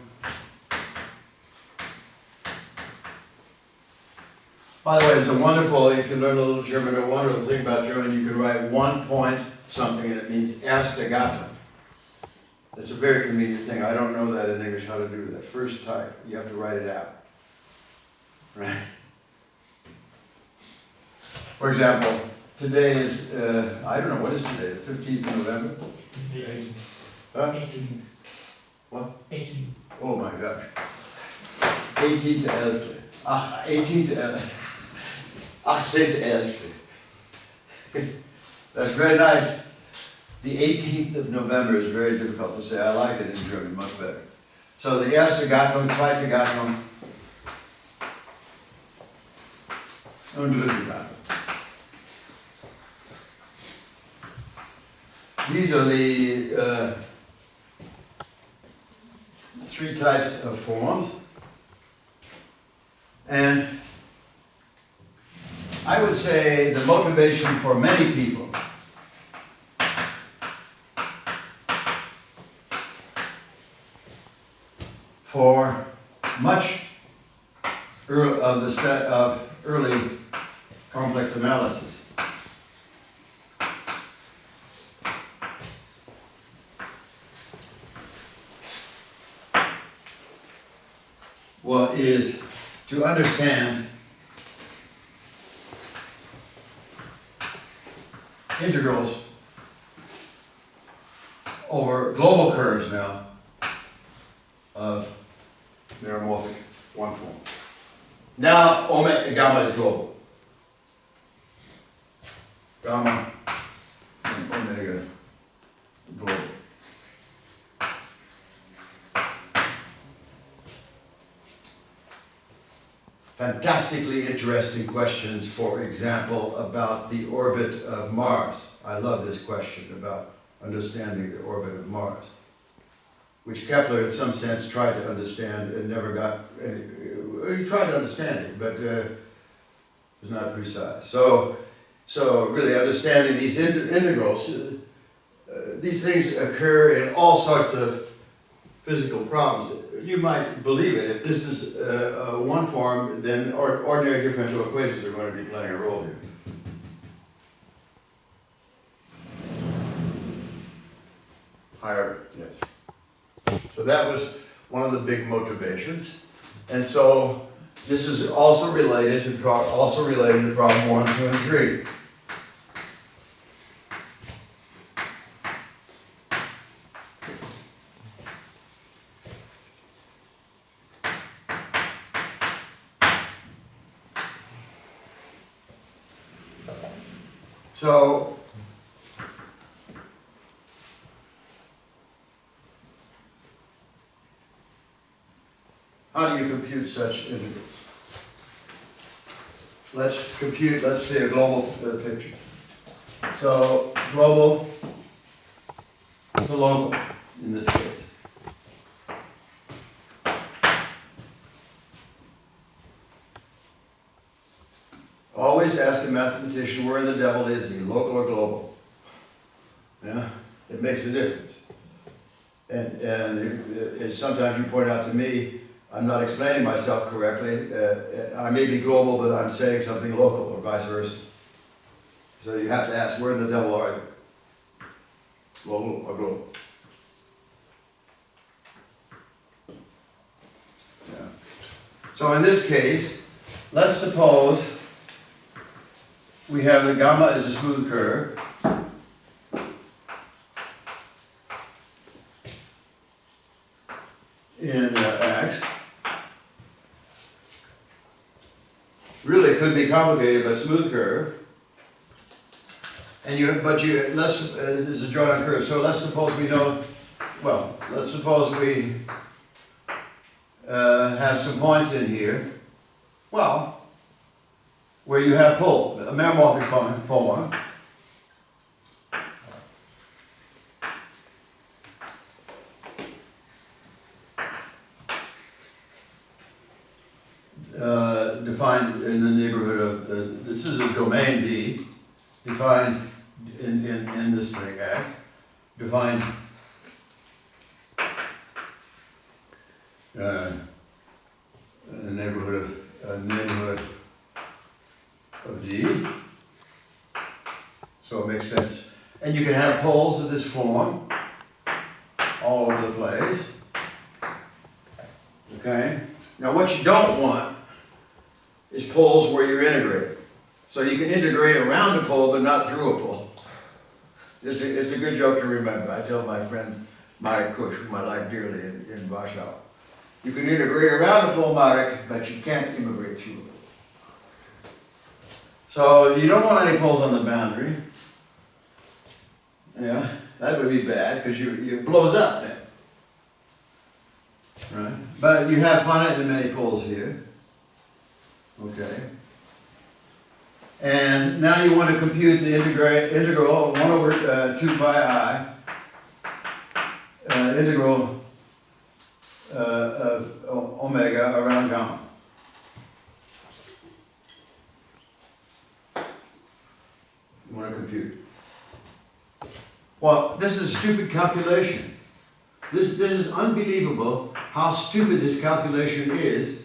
By the way, it's a wonderful, if you learn a little German, a wonderful thing about German, you can write 1 point something and it means erste Gattung. It's a very convenient thing. I don't know that in English how to do that. First type, you have to write it out. Right? For example, today is, I don't know, what is today? The 15th of November? 18. Huh? 18. What? 18. Oh my gosh. 18 to 11. 18 to 11. 18 to 11. That's very nice. The 18th of November is very difficult to say. I like it in German much better. So the erste Gattung, zweite Gattung, und dritte Gattung. These are the three types of forms. And I would say the motivation for many people for much of early complex analysis is to understand integrals over global curves now of meromorphic one form. Now gamma is global. Gamma and omega global. fantastically interesting questions, for example, about the orbit of Mars. I love this question about understanding the orbit of Mars, which Kepler in some sense tried to understand and never got any, he tried to understand it, but was not precise. So really understanding these integrals, these things occur in all sorts of physical problems. You might believe it, if this is one form, then ordinary differential equations are going to be playing a role here. Higher, yes. So that was one of the big motivations. And so this is also related to problem 1, 2, and 3. So how do you compute such integrals? Let's see a global picture. So global to local in this case. Always ask a mathematician where the devil is he, local or global. Yeah, it makes a difference. And sometimes you point out to me, I'm not explaining myself correctly. I may be global, but I'm saying something local, or vice versa. So you have to ask, where in the devil are you? Global or global? Yeah. So in this case, let's suppose we have the gamma as a smooth curve. In X. Really it could be complicated, but smooth curve. And this is a drawn on curve. So let's suppose we know, well, let's suppose we have some points in here. Well, where you have pole, a meromorphic form. Defined in the neighborhood of, this is a domain D, defined in this thing, X, defined in the neighborhood of D. So it makes sense. And you can have poles of this form all over the place. Okay? Now what you don't want is poles where you're integrating. So you can integrate around a pole, but not through a pole. It's a good joke to remember. I tell my friend Marek Kush, whom I like dearly in Warsaw. You can integrate around a pole, Marek, but you can't immigrate through it. So you don't want any poles on the boundary. Yeah, that would be bad, because it blows up then. Right? But you have finitely many poles here. Okay. And now you want to compute the integral 1 over 2 pi I integral of omega around gamma. You want to compute. Well, this is a stupid calculation. This is unbelievable how stupid this calculation is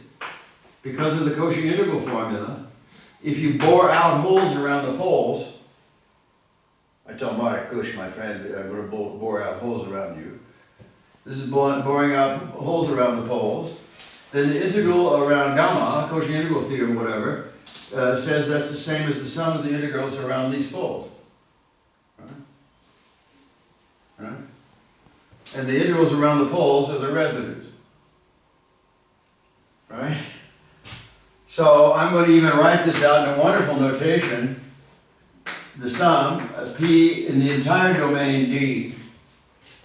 because of the Cauchy integral formula. If you bore out holes around the poles, I tell Marek Kush, my friend, I'm going to bore out holes around you. This is boring out holes around the poles. Then the integral around gamma, Cauchy integral theorem, whatever, says that's the same as the sum of the integrals around these poles. Right? And the integrals around the poles are the residues. Right? So I'm going to even write this out in a wonderful notation. The sum, P in the entire domain D.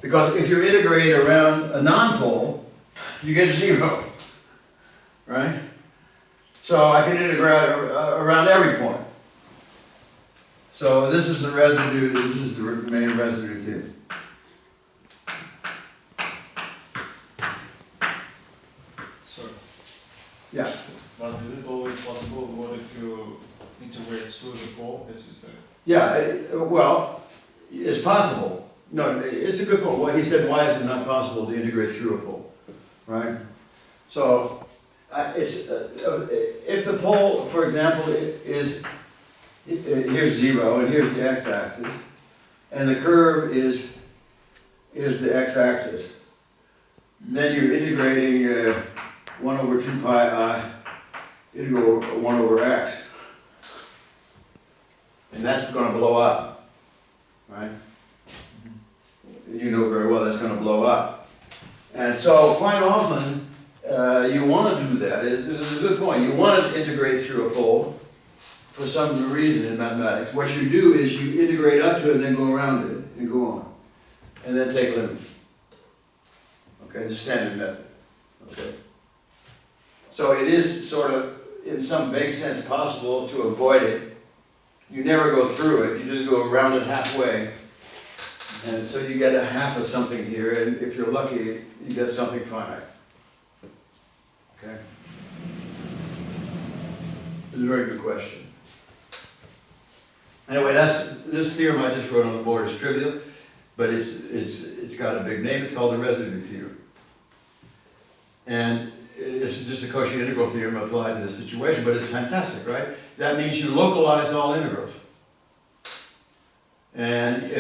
Because if you're integrating around a non-pole, you get 0. Right? So I can integrate around every point. So this is the residue, this is the main residue theorem. So, Yeah. but is it always possible, what if you integrate through the pole, as you said? Yeah, well, it's possible. No, it's a good point. Well, he said, why is it not possible to integrate through a pole, right? So, if the pole, for example, is, here's 0 and here's the x-axis, and the curve is the x-axis, then you're integrating 1 over 2 pi I, integral 1 over x. And that's going to blow up, right? You know very well that's going to blow up. And so quite often, you want to do that. It's a good point. You want to integrate through a pole for some reason in mathematics. What you do is you integrate up to it and then go around it and go on. And then take limits. Okay, it's a standard method. Okay. So it is sort of, in some vague sense, possible to avoid it. You never go through it, you just go around it halfway. And so you get a half of something here, and if you're lucky, you get something finite. Okay? It's a very good question. Anyway, this theorem I just wrote on the board is trivial, but it's got a big name. It's called the residue theorem. And it's just a Cauchy integral theorem applied in this situation, but it's fantastic, right? That means you localize all integrals. And,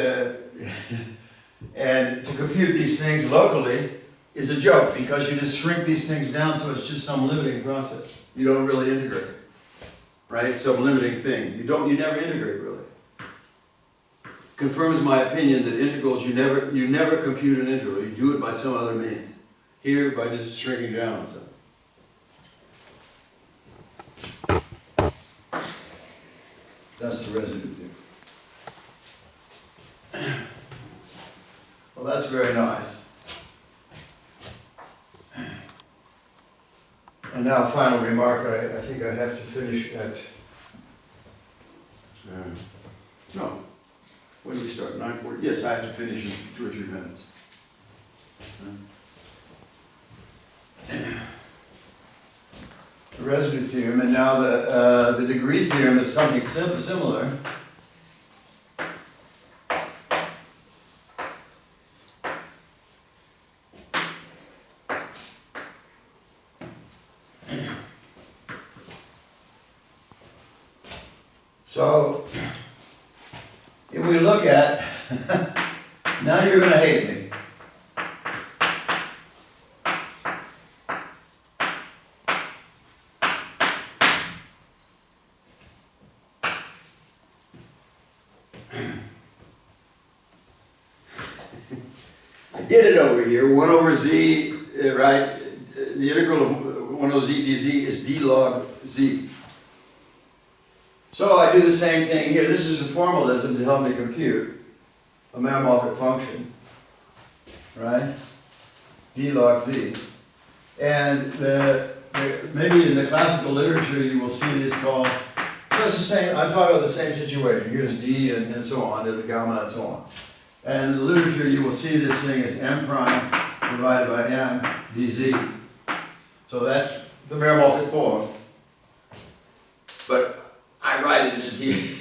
and to compute these things locally is a joke, because you just shrink these things down so it's just some limiting process. You don't really integrate, right? Some limiting thing. You never integrate really. Confirms my opinion that integrals, you never compute an integral. You do it by some other means. Here, by just shrinking down. So. That's the residue theorem. Well, that's very nice. And now, a final remark. I think I have to finish at. No. When do we start? 9:40. Yes, I have to finish in 2 or 3 minutes. The residue theorem, and now the degree theorem is something similar. So, if we look at, now you're going to hate me. I did it over here, 1 over z, right? The integral of 1 over z dz is d log z. So I do the same thing here. This is a formalism to help me compute a meromorphic function, right? D log z. And maybe in the classical literature you will see this called, so it's the same, I'm talking about the same situation. Here's d and so on, and gamma and so on. And in the literature you will see this thing as m prime divided by m dz. So that's the meromorphic form. But I write it as d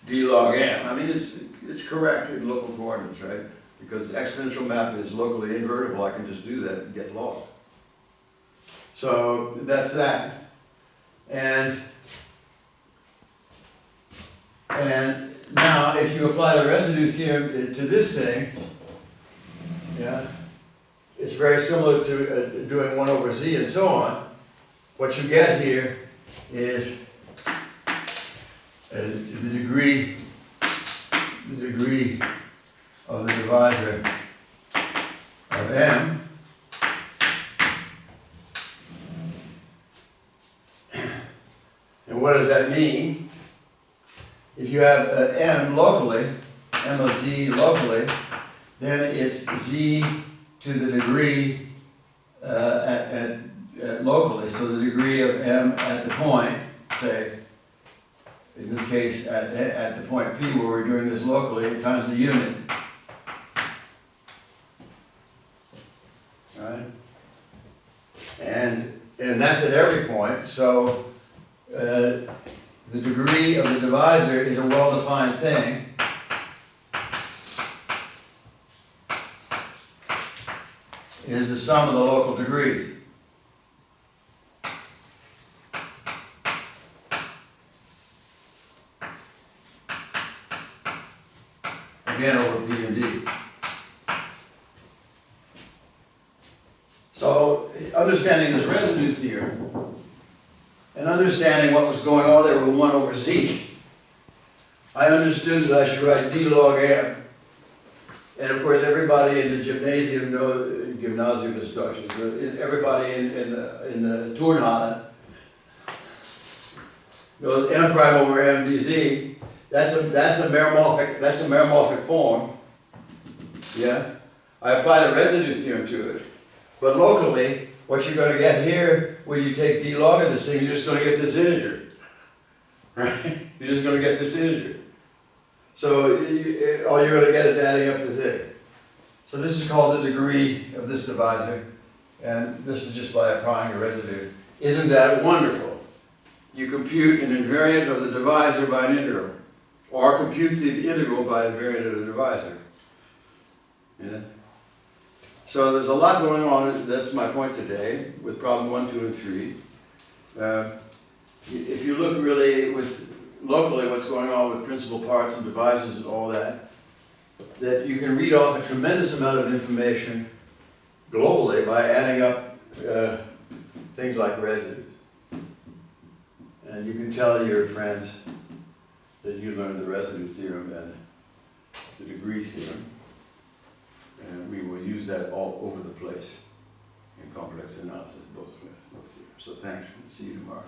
log m. I mean, it's correct in local coordinates, right? Because the exponential map is locally invertible. I can just do that and get log. So that's that. And now, if you apply the residue theorem to this thing, yeah, it's very similar to doing 1 over z and so on. What you get here is the degree of the divisor of m and what does that mean? If you have m locally, m of z locally, then it's z to the degree at locally, so the degree of m at the point, say, in this case, at the point P where we're doing this locally, times the unit. Right? And that's at every point, so the degree of the divisor is a well-defined thing. It is the sum of the local degrees. Again, over P and D. So, understanding this residue theorem, and understanding what was going on there with 1 over z, I understood that I should write d log m. And of course, everybody in the gymnasium knows, gymnasium instructions, everybody in the Turnhalle knows m prime over m dz. That's a meromorphic form. Yeah? I apply the residue theorem to it. But locally, what you're going to get here, when you take d log of this thing, you're just going to get this integer. Right? You're just going to get this integer. So all you're going to get is adding up the thing. So this is called the degree of this divisor. And this is just by applying a residue. Isn't that wonderful? You compute an invariant of the divisor by an integral. Or compute the integral by invariant of the divisor. Yeah? So there's a lot going on, that's my point today, with problem 1, 2, and 3. If you look really with locally what's going on with principal parts and divisors and all that, that you can read off a tremendous amount of information globally by adding up things like residue. And you can tell your friends that you learned the residue theorem and the degree theorem. And we will use that all over the place in complex analysis, both theorems. So thanks, and see you tomorrow.